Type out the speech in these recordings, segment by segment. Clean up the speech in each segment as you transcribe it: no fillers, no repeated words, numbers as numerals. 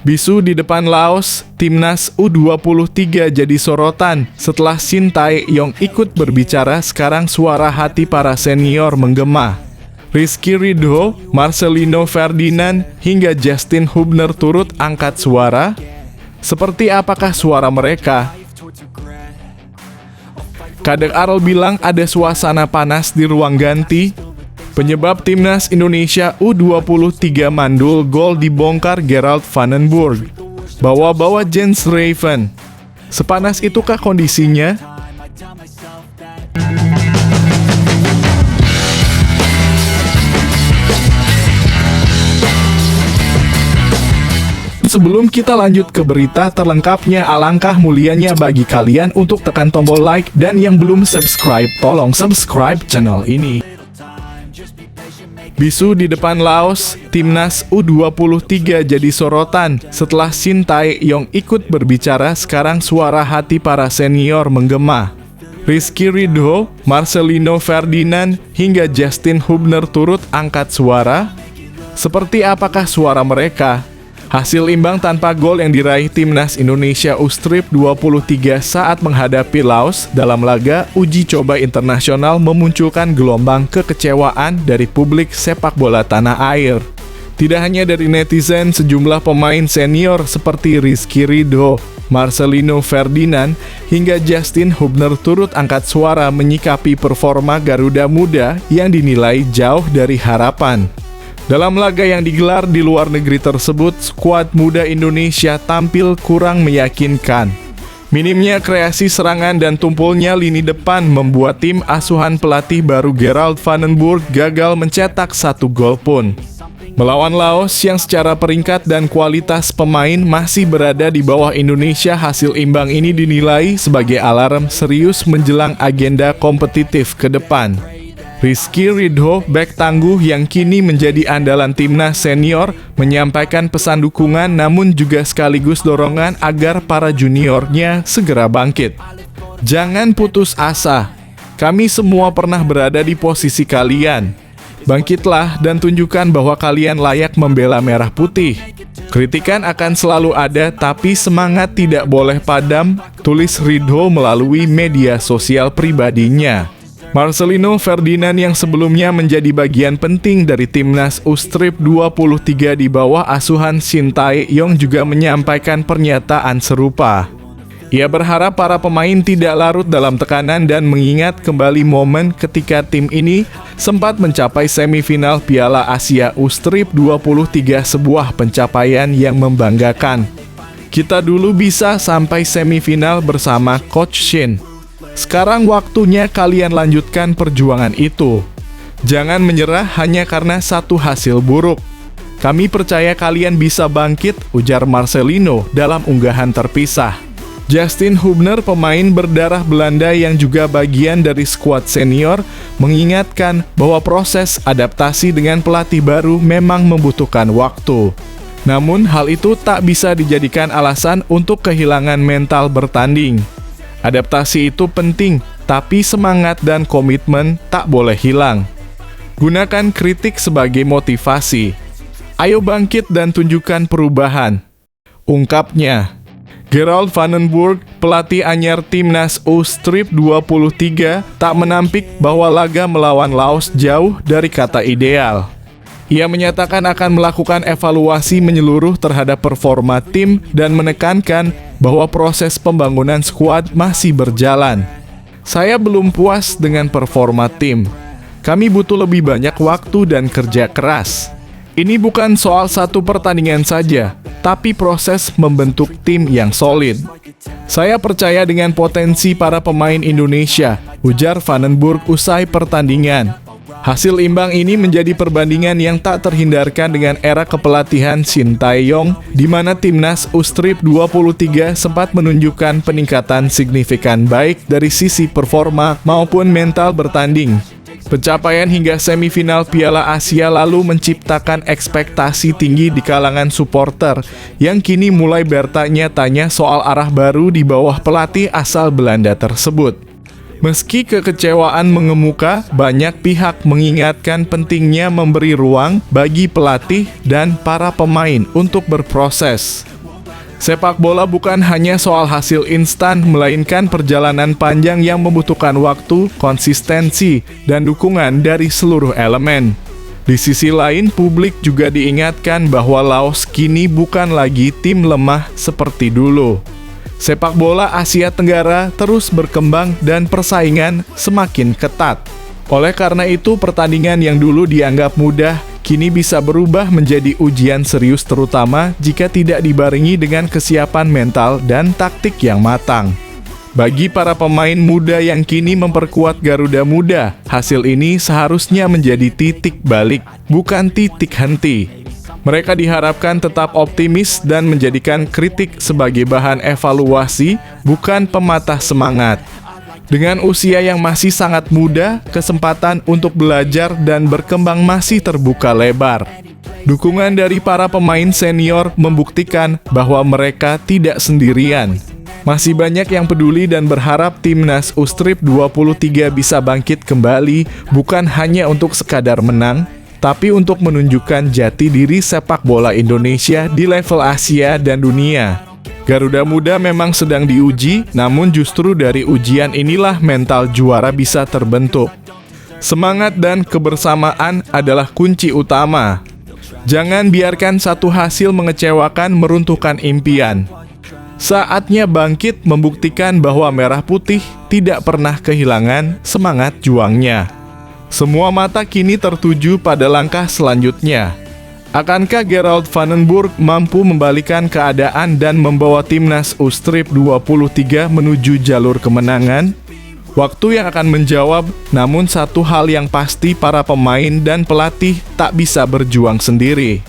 Bisu di depan Laos, timnas U23 jadi sorotan setelah Shin Tae-yong ikut berbicara. Sekarang suara hati para senior menggema. Rizky Ridho, Marcelino Ferdinand, hingga Justin Hubner turut angkat suara. Seperti apakah suara mereka? Kadek Arel bilang ada suasana panas di ruang ganti. Penyebab timnas Indonesia U23 mandul gol dibongkar Gerald Vandenburg. Bawa-bawa Jens Raven. Sepanas itukah kondisinya? Sebelum kita lanjut ke berita terlengkapnya, alangkah mulianya bagi kalian untuk tekan tombol like, dan yang belum subscribe, tolong subscribe channel ini. Bisu di depan Laos, timnas U23 jadi sorotan setelah Shin Tae-yong ikut berbicara. Sekarang suara hati para senior menggema. Rizky Ridho, Marcelino Ferdinand, hingga Justin Hubner turut angkat suara. Seperti apakah suara mereka? Hasil imbang tanpa gol yang diraih timnas Indonesia U23 saat menghadapi Laos dalam laga uji coba internasional memunculkan gelombang kekecewaan dari publik sepak bola tanah air. Tidak hanya dari netizen, sejumlah pemain senior seperti Rizky Ridho, Marcelino Ferdinand, hingga Justin Hubner turut angkat suara menyikapi performa Garuda Muda yang dinilai jauh dari harapan. Dalam laga yang digelar di luar negeri tersebut, skuad muda Indonesia tampil kurang meyakinkan. Minimnya kreasi serangan dan tumpulnya lini depan membuat tim asuhan pelatih baru Gerald Vandenburg gagal mencetak satu gol pun. Melawan Laos yang secara peringkat dan kualitas pemain masih berada di bawah Indonesia, hasil imbang ini dinilai sebagai alarm serius menjelang agenda kompetitif ke depan. Rizky Ridho, bek tangguh yang kini menjadi andalan timnas senior, menyampaikan pesan dukungan namun juga sekaligus dorongan agar para juniornya segera bangkit. Jangan putus asa. Kami semua pernah berada di posisi kalian. Bangkitlah dan tunjukkan bahwa kalian layak membela merah putih. Kritikan akan selalu ada, tapi semangat tidak boleh padam, tulis Ridho melalui media sosial pribadinya. Marcelino Ferdinand yang sebelumnya menjadi bagian penting dari timnas U23 di bawah asuhan Shin Tae-yong juga menyampaikan pernyataan serupa. Ia berharap para pemain tidak larut dalam tekanan dan mengingat kembali momen ketika tim ini sempat mencapai semifinal Piala Asia U23, sebuah pencapaian yang membanggakan. Kita dulu bisa sampai semifinal bersama Coach Shin. Sekarang waktunya kalian lanjutkan perjuangan itu. Jangan menyerah hanya karena satu hasil buruk. Kami percaya kalian bisa bangkit, ujar Marcelino dalam unggahan terpisah. Justin Hubner, pemain berdarah Belanda yang juga bagian dari skuad senior, mengingatkan bahwa proses adaptasi dengan pelatih baru memang membutuhkan waktu. Namun hal itu tak bisa dijadikan alasan untuk kehilangan mental bertanding. Adaptasi itu penting, tapi semangat dan komitmen tak boleh hilang. Gunakan kritik sebagai motivasi. Ayo bangkit dan tunjukkan perubahan, ungkapnya. Gerald Vandenburg, pelatih anyar timnas U23, tak menampik bahwa laga melawan Laos jauh dari kata ideal. Ia menyatakan akan melakukan evaluasi menyeluruh terhadap performa tim dan menekankan bahwa proses pembangunan skuad masih berjalan. Saya belum puas dengan performa tim. Kami butuh lebih banyak waktu dan kerja keras. Ini bukan soal satu pertandingan saja, tapi proses membentuk tim yang solid. Saya percaya dengan potensi para pemain Indonesia, ujar Vandenburg usai pertandingan. Hasil imbang ini menjadi perbandingan yang tak terhindarkan dengan era kepelatihan Shin Tae-yong, di mana timnas U23 sempat menunjukkan peningkatan signifikan baik dari sisi performa maupun mental bertanding. Pencapaian hingga semifinal Piala Asia lalu menciptakan ekspektasi tinggi di kalangan supporter yang kini mulai bertanya-tanya soal arah baru di bawah pelatih asal Belanda tersebut. Meski kekecewaan mengemuka, banyak pihak mengingatkan pentingnya memberi ruang bagi pelatih dan para pemain untuk berproses. Sepak bola bukan hanya soal hasil instan, melainkan perjalanan panjang yang membutuhkan waktu, konsistensi, dan dukungan dari seluruh elemen. Di sisi lain, publik juga diingatkan bahwa Laos kini bukan lagi tim lemah seperti dulu. Sepak bola Asia Tenggara terus berkembang dan persaingan semakin ketat. Oleh karena itu, pertandingan yang dulu dianggap mudah kini bisa berubah menjadi ujian serius, terutama jika tidak dibarengi dengan kesiapan mental dan taktik yang matang. Bagi para pemain muda yang kini memperkuat Garuda Muda, hasil ini seharusnya menjadi titik balik, bukan titik henti. Mereka diharapkan tetap optimis dan menjadikan kritik sebagai bahan evaluasi, bukan pematah semangat. Dengan usia yang masih sangat muda, kesempatan untuk belajar dan berkembang masih terbuka lebar. Dukungan dari para pemain senior membuktikan bahwa mereka tidak sendirian. Masih banyak yang peduli dan berharap Timnas U-Strip 23 bisa bangkit kembali, bukan hanya untuk sekadar menang, tapi untuk menunjukkan jati diri sepak bola Indonesia di level Asia dan dunia. Garuda Muda memang sedang diuji, namun justru dari ujian inilah mental juara bisa terbentuk. Semangat dan kebersamaan adalah kunci utama. Jangan biarkan satu hasil mengecewakan meruntuhkan impian. Saatnya bangkit membuktikan bahwa Merah Putih tidak pernah kehilangan semangat juangnya. Semua mata kini tertuju pada langkah selanjutnya. Akankah Gerald Vandenburg mampu membalikan keadaan dan membawa Timnas U-Strip 23 menuju jalur kemenangan? Waktu yang akan menjawab, namun satu hal yang pasti, para pemain dan pelatih tak bisa berjuang sendiri.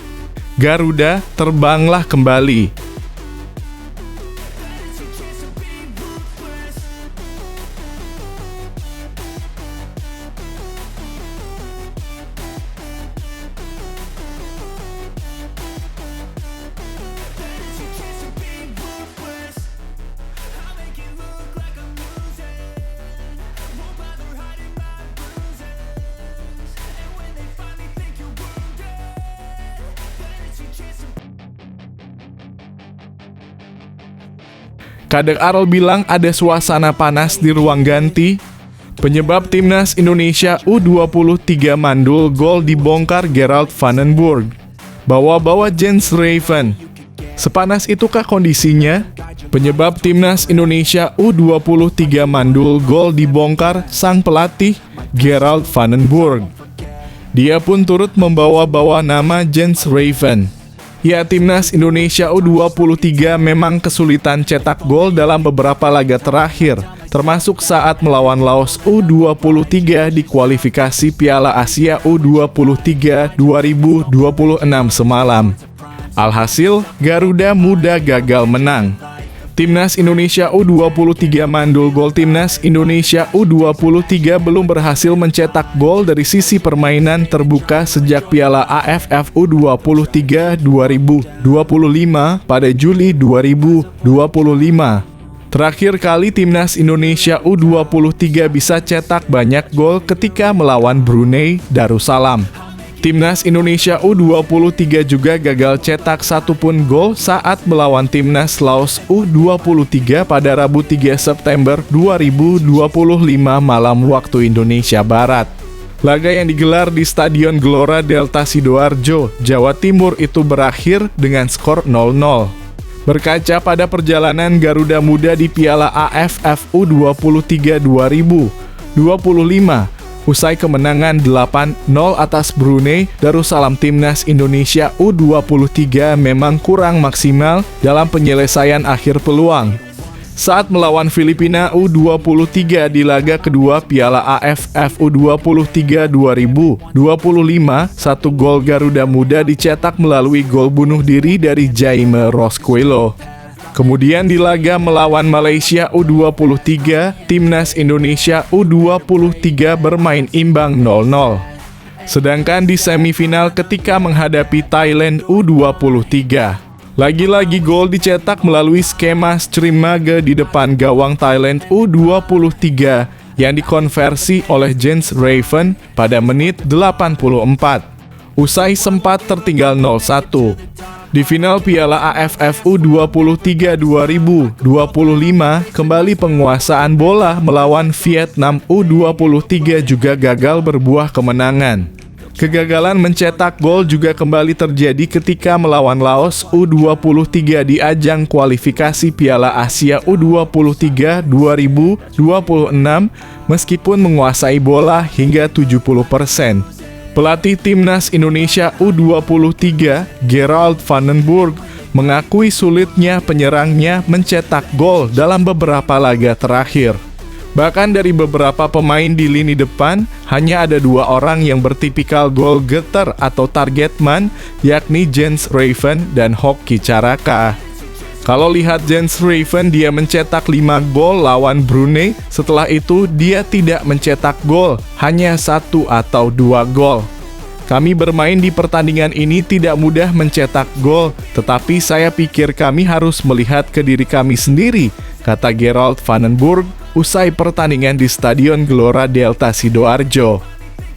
Garuda, terbanglah kembali. Kadek Arol bilang ada suasana panas di ruang ganti. Penyebab Timnas Indonesia U23 mandul gol dibongkar Gerald Vandenburg. Bawa-bawa Jens Raven. Sepanas itukah kondisinya? Penyebab Timnas Indonesia U23 mandul gol dibongkar sang pelatih Gerald Vandenburg. Dia pun turut membawa-bawa nama Jens Raven. Ya, Timnas Indonesia U23 memang kesulitan cetak gol dalam beberapa laga terakhir, termasuk saat melawan Laos U23 di kualifikasi Piala Asia U23 2026 semalam. Alhasil, Garuda Muda gagal menang. Timnas Indonesia U23 mandul gol. Timnas Indonesia U23 belum berhasil mencetak gol dari sisi permainan terbuka sejak Piala AFF U23 2025 pada Juli 2025. Terakhir kali Timnas Indonesia U23 bisa cetak banyak gol ketika melawan Brunei Darussalam. Timnas Indonesia U23 juga gagal cetak satupun gol saat melawan Timnas Laos U23 pada Rabu 3 September 2025 malam waktu Indonesia Barat. Laga yang digelar di Stadion Gelora Delta Sidoarjo, Jawa Timur itu berakhir dengan skor 0-0. Berkaca pada perjalanan Garuda Muda di Piala AFF U23 2025, usai kemenangan 8-0 atas Brunei Darussalam, Timnas Indonesia U23 memang kurang maksimal dalam penyelesaian akhir peluang. Saat melawan Filipina U23 di laga kedua Piala AFF U23 2025, satu gol Garuda Muda dicetak melalui gol bunuh diri dari Jaime Rosquello. Kemudian di laga melawan Malaysia U23, Timnas Indonesia U23 bermain imbang 0-0. Sedangkan di semifinal ketika menghadapi Thailand U23, lagi-lagi gol dicetak melalui skema Strimage di depan gawang Thailand U23 yang dikonversi oleh Jens Raven pada menit 84. Usai sempat tertinggal 0-1. Di final Piala AFF U23 2025, kembali penguasaan bola melawan Vietnam U23 juga gagal berbuah kemenangan. Kegagalan mencetak gol juga kembali terjadi ketika melawan Laos U23 di ajang kualifikasi Piala Asia U23 2026 meskipun menguasai bola hingga 70%. Pelatih Timnas Indonesia U23, Gerald van den Burg, mengakui sulitnya penyerangnya mencetak gol dalam beberapa laga terakhir. Bahkan dari beberapa pemain di lini depan, hanya ada 2 orang yang bertipikal goal getter atau target man, yakni Jens Raven dan Hoki Caraka. Kalau lihat Jens Raven, dia mencetak 5 gol lawan Brunei, setelah itu dia tidak mencetak gol, hanya 1 atau 2 gol. Kami bermain di pertandingan ini tidak mudah mencetak gol, tetapi saya pikir kami harus melihat ke diri kami sendiri, kata Gerald van den Burg usai pertandingan di Stadion Gelora Delta Sidoarjo.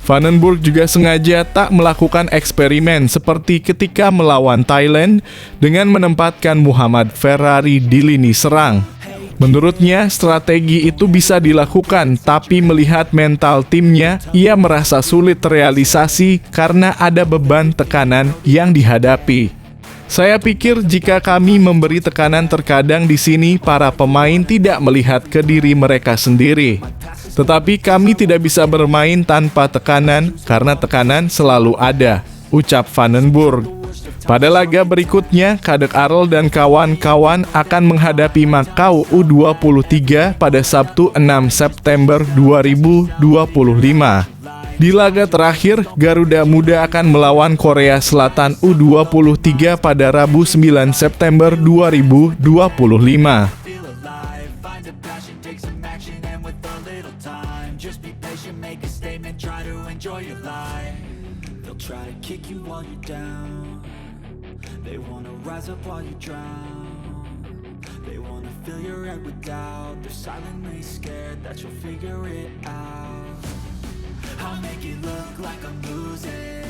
Van den Burg juga sengaja tak melakukan eksperimen seperti ketika melawan Thailand dengan menempatkan Muhammad Ferrari di lini serang. Menurutnya, strategi itu bisa dilakukan, tapi melihat mental timnya, ia merasa sulit terrealisasi karena ada beban tekanan yang dihadapi. Saya pikir jika kami memberi tekanan terkadang di sini para pemain tidak melihat ke diri mereka sendiri. Tetapi kami tidak bisa bermain tanpa tekanan karena tekanan selalu ada, ucap van den Burg. Pada laga berikutnya, Kadek Arel dan kawan-kawan akan menghadapi Makau U23 pada Sabtu 6 September 2025. Di laga terakhir, Garuda Muda akan melawan Korea Selatan U23 pada Rabu 9 September 2025. I'll make it look like I'm losing.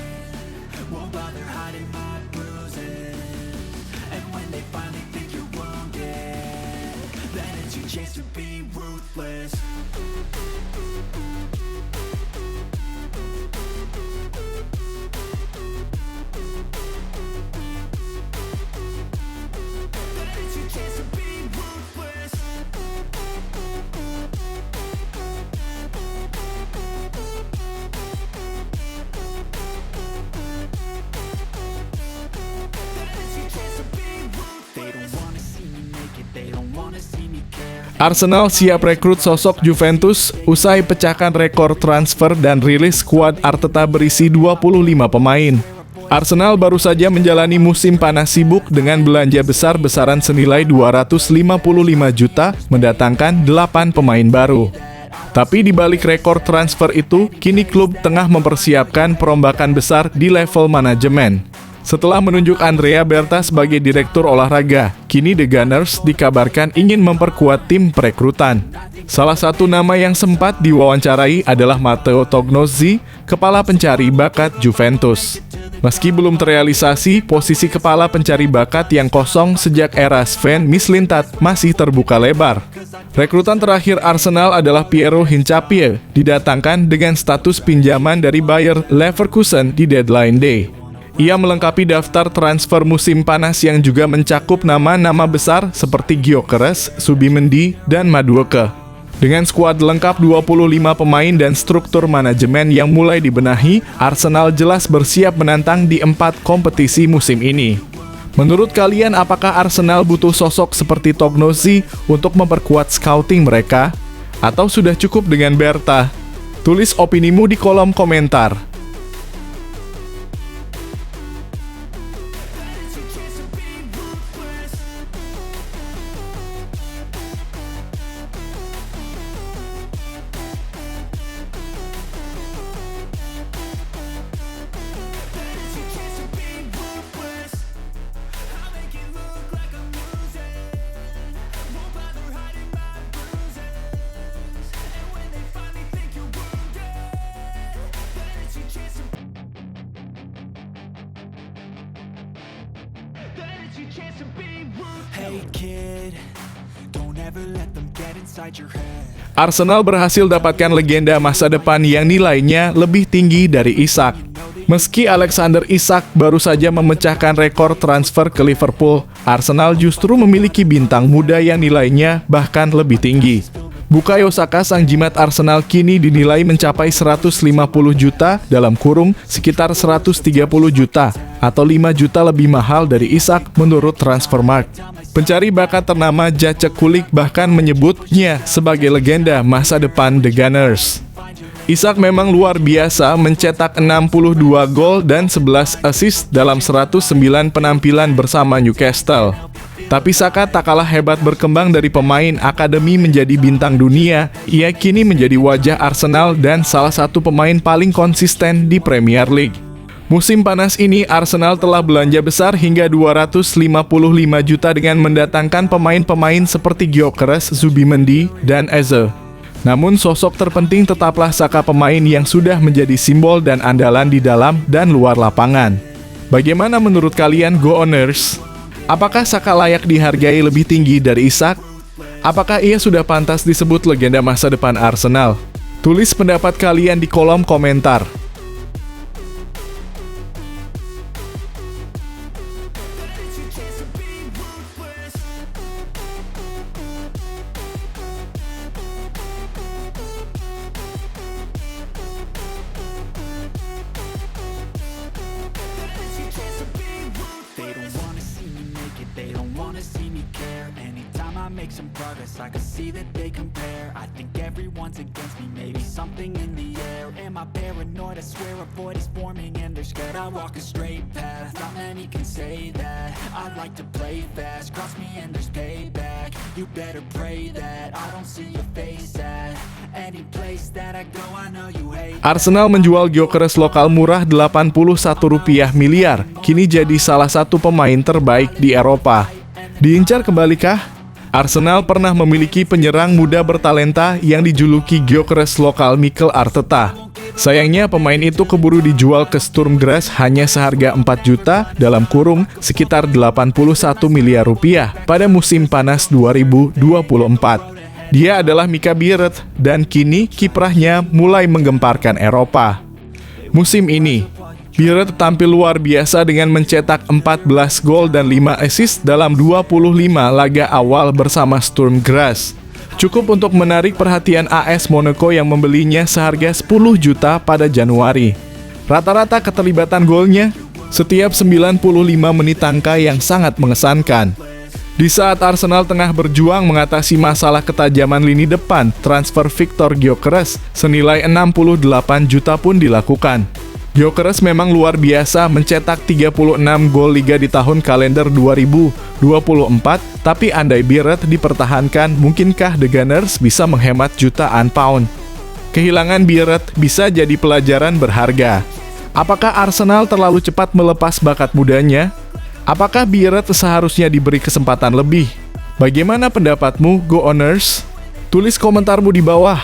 Won't bother hiding my bruises. And when they finally think you're wounded, then it's your chance to be ruthless. Then it's your chance to be ruthless. Arsenal siap rekrut sosok Juventus usai pecahkan rekor transfer dan rilis skuad Arteta berisi 25 pemain. Arsenal baru saja menjalani musim panas sibuk dengan belanja besar-besaran senilai 255 juta mendatangkan 8 pemain baru. Tapi di balik rekor transfer itu, kini klub tengah mempersiapkan perombakan besar di level manajemen. Setelah menunjuk Andrea Berta sebagai direktur olahraga, kini The Gunners dikabarkan ingin memperkuat tim perekrutan. Salah satu nama yang sempat diwawancarai adalah Matteo Tognazzi, kepala pencari bakat Juventus. Meski belum terrealisasi, posisi kepala pencari bakat yang kosong sejak era Sven Mislintat masih terbuka lebar. Rekrutan terakhir Arsenal adalah Piero Hincapié, didatangkan dengan status pinjaman dari Bayer Leverkusen di deadline day. Ia melengkapi daftar transfer musim panas yang juga mencakup nama-nama besar seperti Gyökeres, Subimendi, dan Madueke. Dengan skuad lengkap 25 pemain dan struktur manajemen yang mulai dibenahi, Arsenal jelas bersiap menantang di 4 kompetisi musim ini. Menurut kalian, apakah Arsenal butuh sosok seperti Tognazzi untuk memperkuat scouting mereka? Atau sudah cukup dengan Berta? Tulis opinimu di kolom komentar. Hey kid, don't ever let them get inside your head. Arsenal berhasil dapatkan legenda masa depan yang nilainya lebih tinggi dari Isak. Meski Alexander Isak baru saja memecahkan rekor transfer ke Liverpool, Arsenal justru memiliki bintang muda yang nilainya bahkan lebih tinggi. Bukayo Saka, sang jimat Arsenal, kini dinilai mencapai 150 juta dalam kurung sekitar 130 juta atau 5 juta lebih mahal dari Isak menurut Transfermarkt. Pencari bakat ternama Jacek Kulik bahkan menyebutnya sebagai legenda masa depan The Gunners. Isak memang luar biasa, mencetak 62 gol dan 11 assist dalam 109 penampilan bersama Newcastle. Tapi Saka tak kalah hebat, berkembang dari pemain akademi menjadi bintang dunia. Ia kini menjadi wajah Arsenal dan salah satu pemain paling konsisten di Premier League. Musim panas ini Arsenal telah belanja besar hingga 255 juta dengan mendatangkan pemain-pemain seperti Gyökeres, Zubimendi, dan Eze. Namun sosok terpenting tetaplah Saka, pemain yang sudah menjadi simbol dan andalan di dalam dan luar lapangan. Bagaimana menurut kalian, Go Owners? Apakah Saka layak dihargai lebih tinggi dari Isak? Apakah ia sudah pantas disebut legenda masa depan Arsenal? Tulis pendapat kalian di kolom komentar. They don't wanna see me make it, they don't wanna see me care. Anytime I make some progress, I can see that they compare. I think everyone's against me, maybe something in the air. Am I paranoid? I swear a void is forming and they're scared I walk a straight path. Not many can say that. I like to play fast, cross me and there's payback. You better pray that I don't see your face at any place that I go. I know you hate. Arsenal menjual Gyökeres lokal murah Rp81 miliar, kini jadi salah satu pemain terbaik di Eropa. Diincar kembalikah? Arsenal pernah memiliki penyerang muda bertalenta yang dijuluki Gyökeres lokal Mikel Arteta. Sayangnya pemain itu keburu dijual ke Sturm Graz hanya seharga 4 juta dalam kurung sekitar 81 miliar rupiah pada musim panas 2024. Dia adalah Mika Biereth dan kini kiprahnya mulai menggemparkan Eropa. Musim ini, Biereth tampil luar biasa dengan mencetak 14 gol dan 5 assist dalam 25 laga awal bersama Sturm Graz. Cukup untuk menarik perhatian AS Monaco yang membelinya seharga 10 juta pada Januari. Rata-rata keterlibatan golnya setiap 95 menit, angka yang sangat mengesankan. Di saat Arsenal tengah berjuang mengatasi masalah ketajaman lini depan, transfer Viktor Gyökeres senilai 68 juta pun dilakukan. Gyökeres memang luar biasa, mencetak 36 gol liga di tahun kalender 2024, tapi andai Biereth dipertahankan, mungkinkah The Gunners bisa menghemat jutaan pound? Kehilangan Biereth bisa jadi pelajaran berharga. Apakah Arsenal terlalu cepat melepas bakat mudanya? Apakah Biereth seharusnya diberi kesempatan lebih? Bagaimana pendapatmu, Go Owners? Tulis komentarmu di bawah.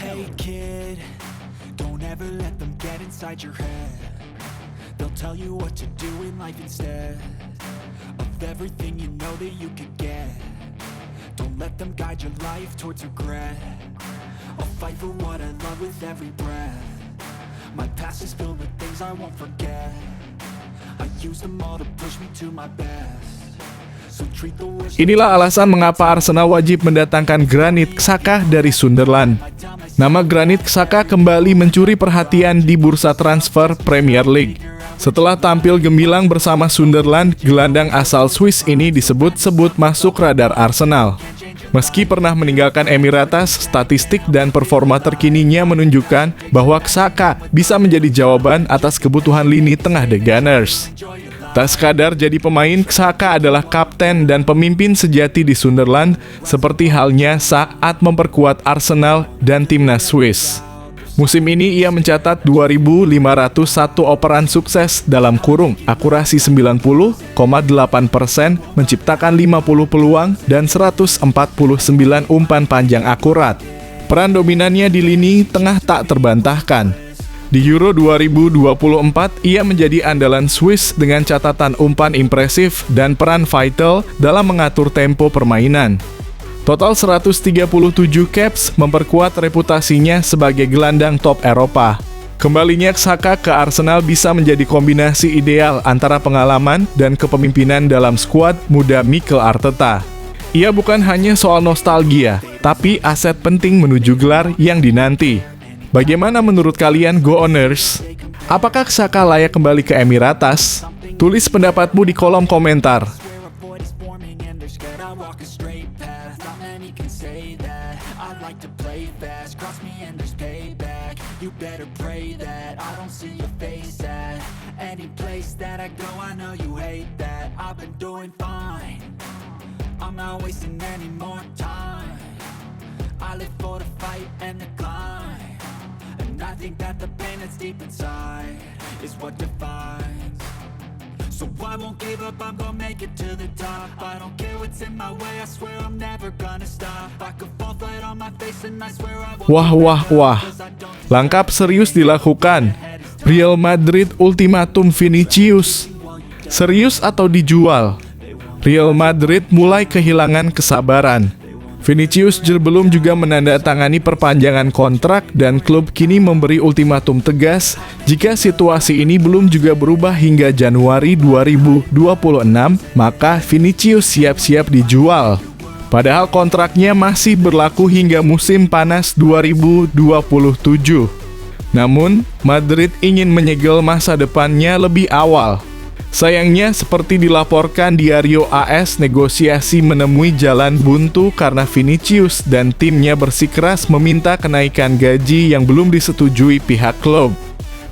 Hey kid, don't ever let them get inside your head. They'll tell you what to do in life instead of everything you know that you could get. Don't let them guide your life towards regret. I'll fight for what I love with every breath. My past is filled with things I won't forget. I use them all to push me to my best. So treat the worst. Inilah alasan mengapa Arsenal wajib mendatangkan Granit Xhaka dari Sunderland. Nama Granit Xhaka kembali mencuri perhatian di bursa transfer Premier League. Setelah tampil gemilang bersama Sunderland, gelandang asal Swiss ini disebut-sebut masuk radar Arsenal. Meski pernah meninggalkan Emirates, statistik dan performa terkininya menunjukkan bahwa Xhaka bisa menjadi jawaban atas kebutuhan lini tengah The Gunners. Tak sekadar jadi pemain, Xhaka adalah kapten dan pemimpin sejati di Sunderland, seperti halnya saat memperkuat Arsenal dan timnas Swiss. Musim ini ia mencatat 2.501 operan sukses dalam kurung, akurasi 90,8%, menciptakan 50 peluang dan 149 umpan panjang akurat. Peran dominannya di lini tengah tak terbantahkan. Di Euro 2024, ia menjadi andalan Swiss dengan catatan umpan impresif dan peran vital dalam mengatur tempo permainan. Total 137 caps memperkuat reputasinya sebagai gelandang top Eropa. Kembalinya Xhaka ke Arsenal bisa menjadi kombinasi ideal antara pengalaman dan kepemimpinan dalam skuad muda Mikel Arteta. Ia bukan hanya soal nostalgia, tapi aset penting menuju gelar yang dinanti. Bagaimana menurut kalian, Go Owners? Apakah Xhaka layak kembali ke Emirates? Tulis pendapatmu di kolom komentar. I'm not wasting any more time. I live for the fight and the climb. And I think that the pain that's deep inside is what defines. So I won't give up, I'm gonna make it to the top. I don't care what's in my way, I swear I'm never gonna stop. I could fall flat on my face and I swear I won't. Wah. Langkap serius dilakukan. Real Madrid ultimatum Vinicius. Serius atau dijual? Real Madrid mulai kehilangan kesabaran. Vinicius belum juga menandatangani perpanjangan kontrak dan klub kini memberi ultimatum tegas jika situasi ini belum juga berubah hingga Januari 2026, maka Vinicius siap-siap dijual. Padahal kontraknya masih berlaku hingga musim panas 2027. Namun, Madrid ingin menyegel masa depannya lebih awal. Sayangnya, seperti dilaporkan Diario AS, negosiasi menemui jalan buntu karena Vinicius dan timnya bersikeras meminta kenaikan gaji yang belum disetujui pihak klub.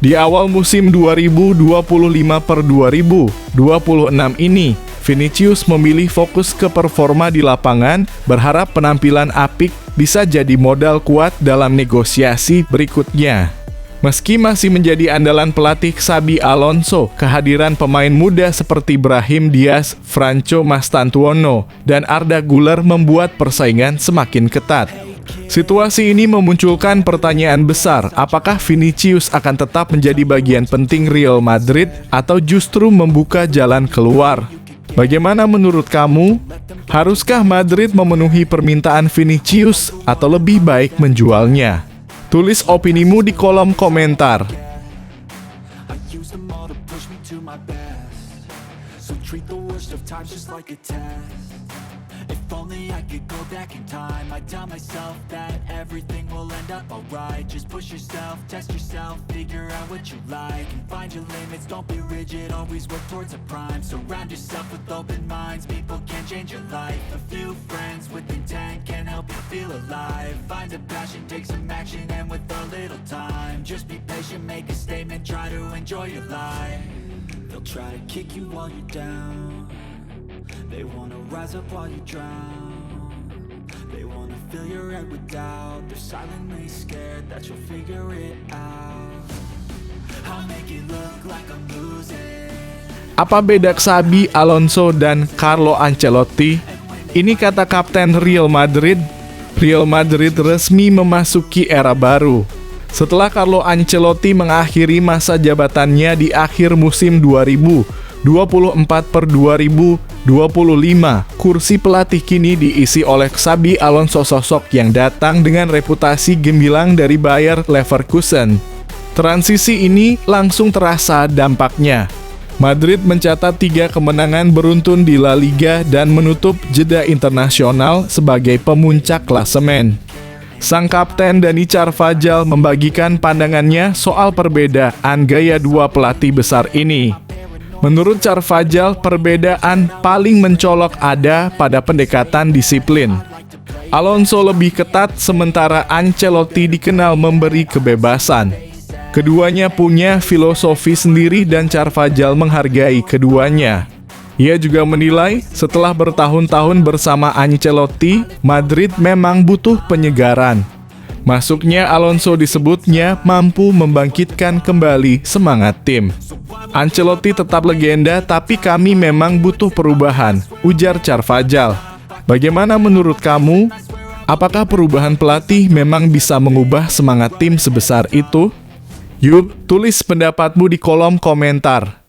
Di awal musim 2025/2026 ini, Vinicius memilih fokus ke performa di lapangan, berharap penampilan apik bisa jadi modal kuat dalam negosiasi berikutnya. Meski masih menjadi andalan pelatih Xabi Alonso, kehadiran pemain muda seperti Brahim Diaz, Franco Mastantuono, dan Arda Güler membuat persaingan semakin ketat. Situasi ini memunculkan pertanyaan besar, apakah Vinicius akan tetap menjadi bagian penting Real Madrid atau justru membuka jalan keluar? Bagaimana menurut kamu? Haruskah Madrid memenuhi permintaan Vinicius atau lebih baik menjualnya? Tulis opinimu di kolom komentar. I use them all to push me to my best. So treat the worst of times just like a test. If only I could go back in time, I'd tell myself that everything will end up alright. Just push yourself, test yourself, figure out what you like, and find your limits, don't be rigid, always work towards a prime. Surround yourself with open minds, people can change your life. A few friends with intent can help you feel alive. Find a passion, take some action, and with a little time, just be patient, make a statement, try to enjoy your life. They'll try to kick you while you're down. They wanna rise up while you drown. They wanna fill your head with doubt. They're silently scared that you'll figure it out. I'll make it look like I'm losing. Apa beda Xabi Alonso dan Carlo Ancelotti? Ini kata kapten Real Madrid. Real Madrid resmi memasuki era baru. Setelah Carlo Ancelotti mengakhiri masa jabatannya di akhir musim 2024/2025, kursi pelatih kini diisi oleh Xabi Alonso, sosok yang datang dengan reputasi gemilang dari Bayer Leverkusen. Transisi ini langsung terasa dampaknya. Madrid mencatat 3 kemenangan beruntun di La Liga dan menutup jeda internasional sebagai pemuncak klasemen. Sang kapten Dani Carvajal membagikan pandangannya soal perbedaan gaya dua pelatih besar ini. Menurut Carvajal, perbedaan paling mencolok ada pada pendekatan disiplin. Alonso lebih ketat, sementara Ancelotti dikenal memberi kebebasan. Keduanya punya filosofi sendiri dan Carvajal menghargai keduanya. Ia juga menilai, setelah bertahun-tahun bersama Ancelotti, Madrid memang butuh penyegaran. Masuknya Alonso disebutnya mampu membangkitkan kembali semangat tim. Ancelotti tetap legenda, tapi kami memang butuh perubahan, ujar Carvajal. Bagaimana menurut kamu? Apakah perubahan pelatih memang bisa mengubah semangat tim sebesar itu? Yuk, tulis pendapatmu di kolom komentar.